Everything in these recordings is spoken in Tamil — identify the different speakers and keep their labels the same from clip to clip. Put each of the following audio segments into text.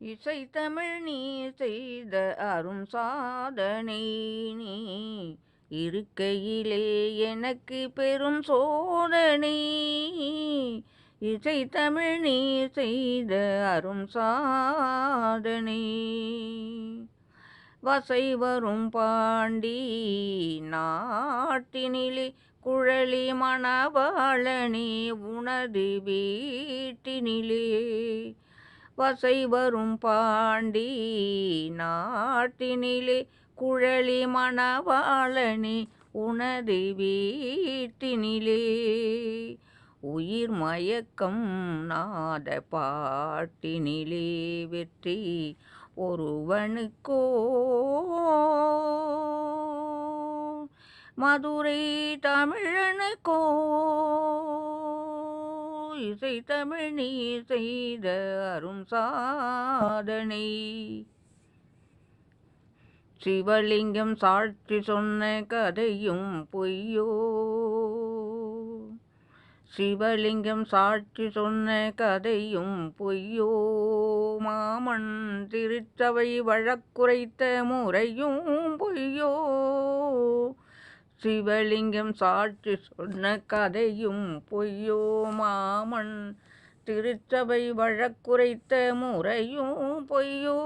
Speaker 1: இசைத்தமிழ் நீ செய்த அரும் சாதனை நீ இருக்கையிலே எனக்கு பெரும் சோதனை. இசைத்தமிழ் நீ செய்த அரும் சாதனை. வசை வரும் பாண்டி நாட்டினிலே குழலி மணவாளனே உனது வீட்டினிலே. வசை வரும் பாண்டி நாட்டினிலே குழலி மணவாளனே உனது வீட்டினிலே. உயிர் மயக்கம் நாத பாட்டினிலே வெற்றி ஒருவனுக்கோ. மதுரை தமிழனுக்கோ இசைத்தமிழ் நீ செய்த அரும் சாதனை. சிவலிங்கம் சாட்சி சொன்ன கதையும் பொய்யோ. சிவலிங்கம் சாட்சி சொன்ன கதையும் பொய்யோ. மாமன் திருச்சபை வழக்குரைத்த முறையும் பொய்யோ. சிவலிங்கம் சாட்சி சொன்ன கதையும் பொய்யோ. மாமன் திருச்சபை வழக்குரைத்த முறையும் பொய்யோ.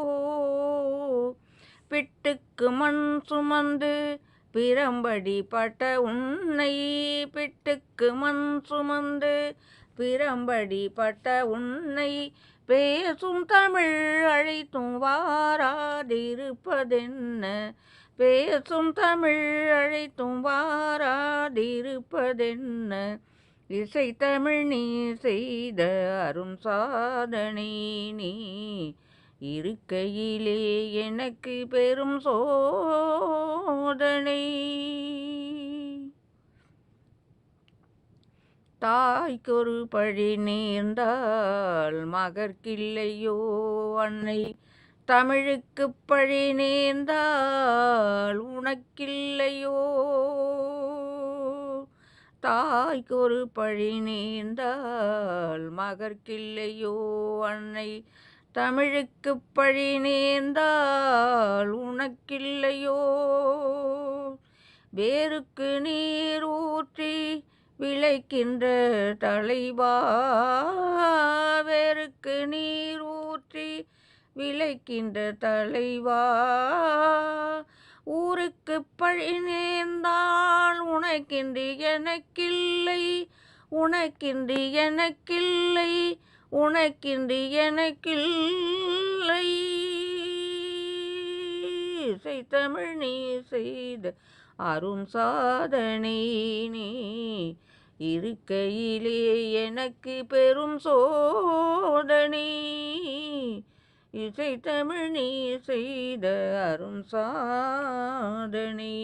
Speaker 1: பிட்டுக்கு மண் சுமந்து பிரம்படி பட்ட உன்னை. பிட்டுக்கு மண் சுமந்து பிரம்படி பட்ட உன்னை. பேசும் தமிழ் அழைத்தும் வாராதிருப்பதென்ன. பேசும் தமிழ் அழைத்தும் வாராதிருப்பதென்ன. இசைத்தமிழ் நீ செய்த அரும் சாதனை நீ இருக்கையிலே எனக்கு பெரும் சோதனை. தாய்க்கொரு பழி நேர்ந்தால் மகற்கில்லையோ அன்னை. தமிழுக்கு பழி நேர்ந்தால் உனக்கில்லையோ. தாய்க்கொரு பழி நேர்ந்தால் மகற்கில்லையோ அன்னை. தமிழுக்கு பழி நேர்ந்தால் உனக்கில்லையோ. வேருக்கு நீர் ஊற்றி விளைக்கின்ற தலைவா. வேருக்கு நீர் ஊற்றி விளைக்கின்ற தலைவா. ஊருக்கு பழி நேர்ந்தால் உனக்கின்றி எனக்கில்லை. உனக்கின்றி எனக்கில்லை. உனக்கின்றி எனக்கில்லை. இசைத்தமிழ் நீ செய்த அரும் சாதனை நீ இருக்கையிலே எனக்கு பெரும் சோதனை. இசைத்தமிழ் நீ செய்த அரும் சாதனை.